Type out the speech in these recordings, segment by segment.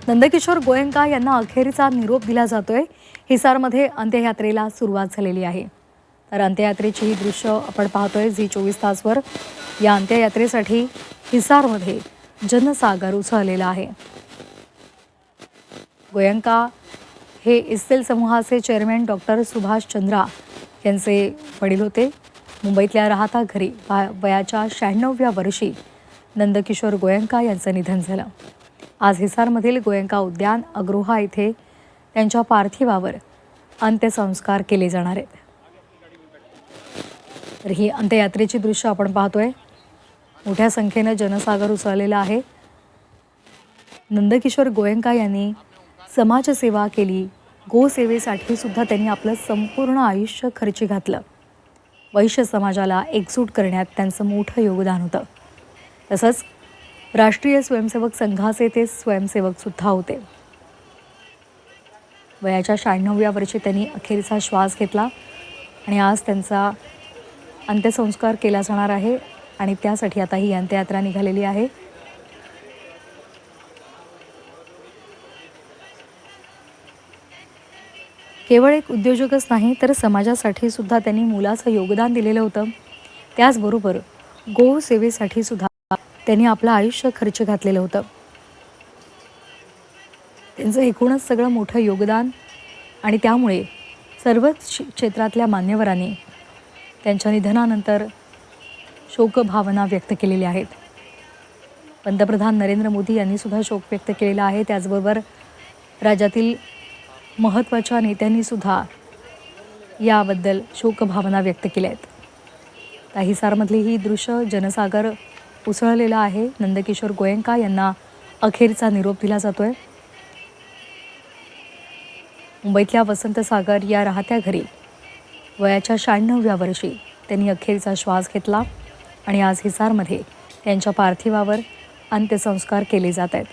नंदकिशोर गोयंका यांना अखेरचा निरोप दिला जातोय। हिसारमध्ये अंत्ययात्रेला सुरुवात झालेली आहे। तर अंत्ययात्रेची ही दृश्य आपण पाहतोय झी 24 तासवर। या अंत्ययात्रेसाठी हिसारमध्ये जनसागर उसळलेला आहे। गोयंका हे इस्सेल समूहाचे चेअरमॅन डॉक्टर सुभाष चंद्रा यांचे वडील होते। मुंबईतल्या राहता घरी वयाच्या 96व्या वर्षी नंदकिशोर गोयंका यांचं निधन झालं। आज हिसारमधील गोयंका उद्यान अग्रोहा येथे त्यांच्या पार्थिवावर अंत्यसंस्कार केले जाणार आहेत। तर ही अंत्ययात्रेची दृश्य आपण पाहतोय। मोठ्या संख्येने जनसागर उसळलेला आहे। नंदकिशोर गोयंका यांनी समाजसेवा केली, गोसेवेसाठी सुद्धा त्यांनी आपलं संपूर्ण आयुष्य खर्ची घातलं। वैश्य समाजाला एकजूट करण्यात त्यांचं मोठं योगदान होतं। तसंच राष्ट्रीय स्वयंसेवक संघाचे ते स्वयंसेवक सुद्धा होते। वयाच्या 96व्या वर्षी त्यांनी अखेरचा श्वास घेतला आणि आज त्यांचा अंत्यसंस्कार केला जाणार आहे आणि त्यासाठी आता ही अंत्ययात्रा निघालेली आहे। केवळ एक उद्योजकच नाही तर समाजासाठी सुद्धा त्यांनी मोलाचं योगदान दिलेलं होतं। त्याचबरोबर गो सेवेसाठी सुद्धा त्यांनी आपलं आयुष्य खर्च घातलेलं होतं। त्यांचं एकूणच सगळं मोठं योगदान आणि त्यामुळे सर्वच क्षेत्रातल्या मान्यवरांनी त्यांच्या निधनानंतर शोकभावना व्यक्त केलेल्या आहेत। पंतप्रधान नरेंद्र मोदी यांनी सुद्धा शोक व्यक्त केलेला आहे। त्याचबरोबर राज्यातील महत्त्वाच्या नेत्यांनी सुद्धा याबद्दल शोकभावना व्यक्त केल्या आहेत। हिसारमधली ही दृश्य जनसागर उसळलेला आहे। नंदकिशोर गोयंका यांना अखेरचा निरोप दिला जातोय। मुंबईतल्या वसंतसागर या राहत्या घरी वयाच्या 96व्या वर्षी त्यांनी अखेरचा श्वास घेतला आणि आज हिसारमध्ये त्यांच्या पार्थिवावर अंत्यसंस्कार केले जात आहेत।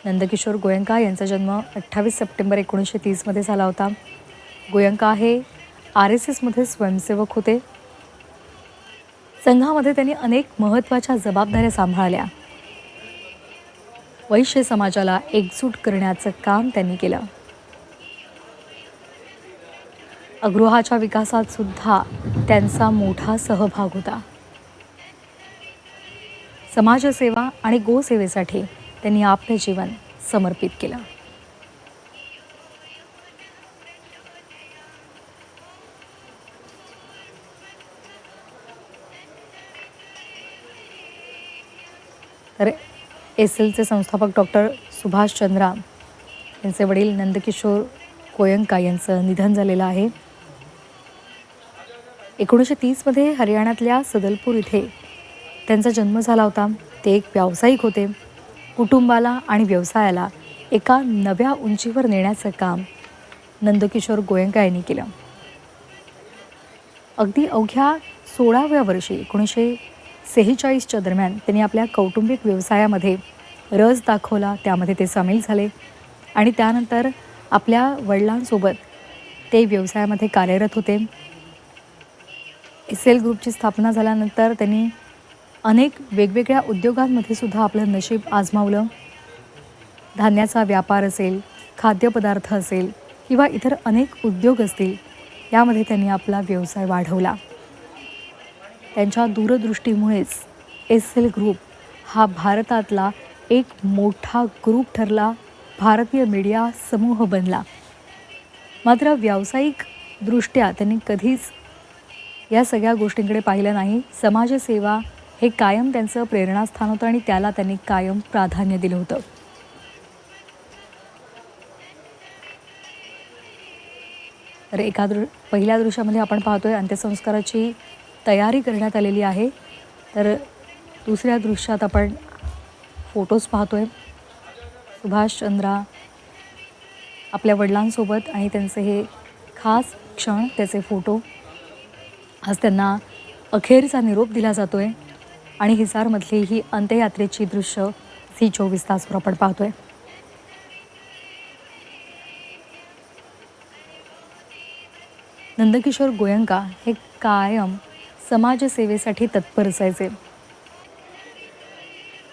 नंदकिशोर गोयंका यांचा जन्म 28 सप्टेंबर 1930 मध्ये झाला होता। गोयंका हे RSSमध्ये स्वयंसेवक होते। संघामध्ये त्यांनी अनेक महत्त्वाच्या जबाबदाऱ्या सांभाळल्या। वैश्य समाजाला एकजूट करण्याचं काम त्यांनी केलं। अग्रोहाच्या विकासात सुद्धा त्यांचा मोठा सहभाग होता। समाजसेवा आणि गोसेवेसाठी त्यांनी आपले जीवन समर्पित केलं। तर इस्सेलचे संस्थापक डॉक्टर सुभाष चंद्रा यांचे वडील नंदकिशोर गोयंका यांचं निधन झालेलं आहे। 1930 मध्ये हरियाणातल्या सदलपूर इथे त्यांचा जन्म झाला होता। ते एक व्यावसायिक होते। कुटुंबाला आणि व्यवसायाला एका नव्या उंचीवर नेण्याचं काम नंदकिशोर गोयंका यांनी केलं। अगदी अवघ्या 16व्या वर्षी 1946च्या दरम्यान त्यांनी आपल्या कौटुंबिक व्यवसायामध्ये रस दाखवला। त्यामध्ये ते सामील झाले आणि त्यानंतर आपल्या वडिलांसोबत ते व्यवसायामध्ये कार्यरत होते। इस्सेल ग्रुपची स्थापना झाल्यानंतर त्यांनी अनेक वेगवेगळ्या उद्योगांमध्ये सुद्धा आपलं नशीब आजमावलं। धान्याचा व्यापार असेल, खाद्यपदार्थ असेल किंवा इतर अनेक उद्योग असतील, यामध्ये त्यांनी आपला व्यवसाय वाढवला। त्यांच्या दूरदृष्टीमुळेच इस्सेल ग्रुप हा भारतातला एक मोठा ग्रुप ठरला, भारतीय मीडिया समूह बनला। मात्र व्यावसायिकदृष्ट्या त्यांनी कधीच या सगळ्या गोष्टींकडे पाहिलं नाही। समाजसेवा हे कायम त्यांचं प्रेरणास्थान होतं आणि त्याला त्यांनी कायम प्राधान्य दिलं होतं। तर पहिल्या दृश्यामध्ये आपण पाहतोय अंत्यसंस्काराची तयारी करण्यात आलेली आहे। तर दुसऱ्या दृश्यात आपण फोटोज पाहतोय। सुभाष चंद्रा आपल्या वडिलांसोबत आणि त्यांचे हे खास क्षण, त्याचे फोटो। आज त्यांना अखेरचा निरोप दिला जातोय आणि हिसारमधली ही अंत्ययात्रेची दृश्य झी 24 तासवर आपण पाहतोय। नंदकिशोर गोयंका हे कायम समाजसेवेसाठी तत्पर असायचे।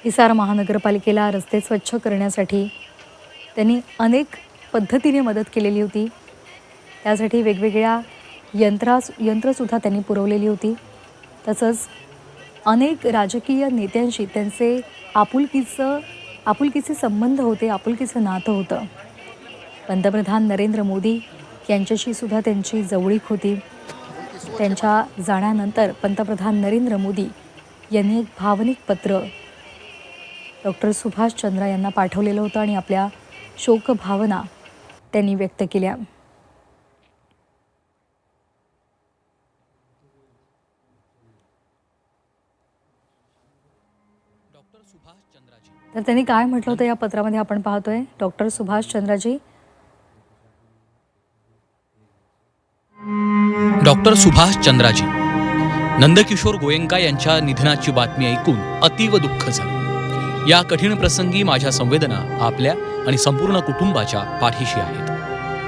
हिसार महानगरपालिकेला रस्ते स्वच्छ करण्यासाठी त्यांनी अनेक पद्धतीने मदत केलेली होती. त्यासाठी वेगवेगळ्या यंत्रसुद्धा त्यांनी पुरवलेली होती. तसंच अनेक राजकीय नेत्यांशी त्यांचे आपुलकीचे संबंध होते, आपुलकीचं नातं होतं. पंतप्रधान नरेंद्र मोदी यांच्याशी सुद्धा त्यांची जवळीक होती. त्यांच्या जाण्यानंतर पंतप्रधान नरेंद्र मोदी यांनी एक भावनिक पत्र डॉक्टर सुभाष चंद्रा यांना पाठवलेलं होतं आणि आपल्या शोकभावना त्यांनी व्यक्त केल्या. तर त्यांनी काय म्हटलं होतं या पत्रामध्ये आपण पाहतोय. डॉक्टर सुभाष चंद्राजी. डॉक्टर सुभाष चंद्राजी. नंदकिशोर गोयंका यांच्या निधनाची बातमी ऐकून अतीव दुःख झालं. या कठीण प्रसंगी माझ्या संवेदना आपल्या आणि संपूर्ण कुटुंबाच्या पाठीशी आहेत.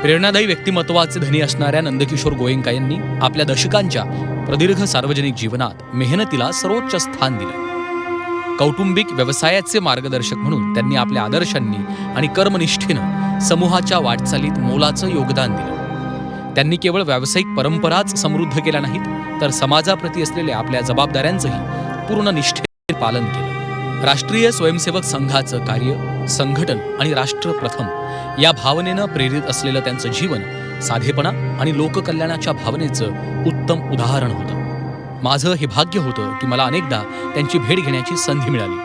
प्रेरणादायी व्यक्तिमत्वाचे धनी असणाऱ्या नंदकिशोर गोयंका यांनी आपल्या दशकांच्या प्रदीर्घ सार्वजनिक जीवनात मेहनतीला सर्वोच्च स्थान दिलं. कौटुंबिक व्यवसायाचे मार्गदर्शक म्हणून त्यांनी आपल्या आदर्शांनी आणि कर्मनिष्ठेनं समूहाच्या वाटचालीत मोलाचं योगदान दिलं. त्यांनी केवळ व्यावसायिक परंपराच समृद्ध केल्या नाहीत, तर समाजाप्रती असलेल्या आपल्या जबाबदाऱ्यांचंही पूर्ण निष्ठेने पालन केलं. राष्ट्रीय स्वयंसेवक संघाचं कार्य, संघटन आणि राष्ट्र प्रथम या भावनेनं प्रेरित असलेलं त्यांचं जीवन साधेपणा आणि लोककल्याणाच्या भावनेचं उत्तम उदाहरण होतं. माझं हे भाग्य होतं की मला अनेकदा त्यांची भेट घेण्याची संधी मिळाली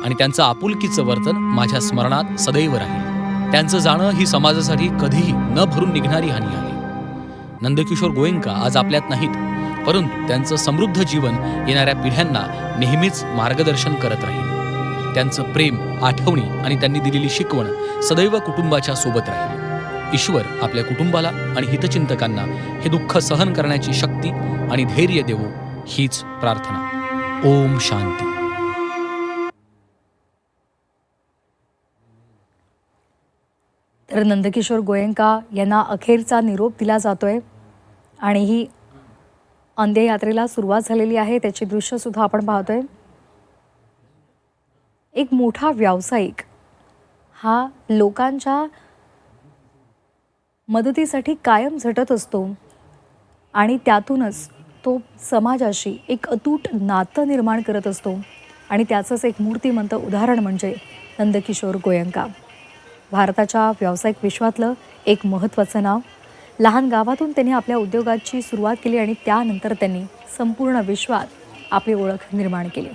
आणि त्यांचं आपुलकीचं वर्तन माझ्या स्मरणात सदैव राहील. त्यांचं जाणं ही समाजासाठी कधीही न भरून निघणारी हानी आहे. नंदकिशोर गोयंका आज आपल्यात नाहीत, परंतु त्यांचं समृद्ध जीवन येणाऱ्या पिढ्यांना नेहमीच मार्गदर्शन करत राहील. त्यांचं प्रेम, आठवणी आणि त्यांनी दिलेली शिकवण सदैव कुटुंबाच्या सोबत राहील. ईश्वर आपल्या कुटुंबाला आणि हितचिंतकांना हे दुःख सहन करण्याची शक्ती आणि धैर्य देवो, हीच प्रार्थना. ओम शांती. तर नंदकिशोर गोयंका यांना अखेरचा निरोप दिला जातोय आणि ही अंत्ययात्रेला सुरुवात झालेली आहे. त्याची दृश्यसुद्धा आपण पाहतोय. एक मोठा व्यावसायिक हा लोकांच्या मदतीसाठी कायम झटत असतो आणि त्यातूनच तो समाजाशी एक अतूट नातं निर्माण करत असतो आणि त्याचंच एक मूर्तिमंत उदाहरण म्हणजे नंदकिशोर गोयंका. भारताच्या व्यावसायिक विश्वातलं एक महत्त्वाचं नाव. लहान गावातून त्यांनी आपल्या उद्योगाची सुरुवात केली आणि त्यानंतर त्यांनी संपूर्ण विश्वात आपली ओळख निर्माण केली.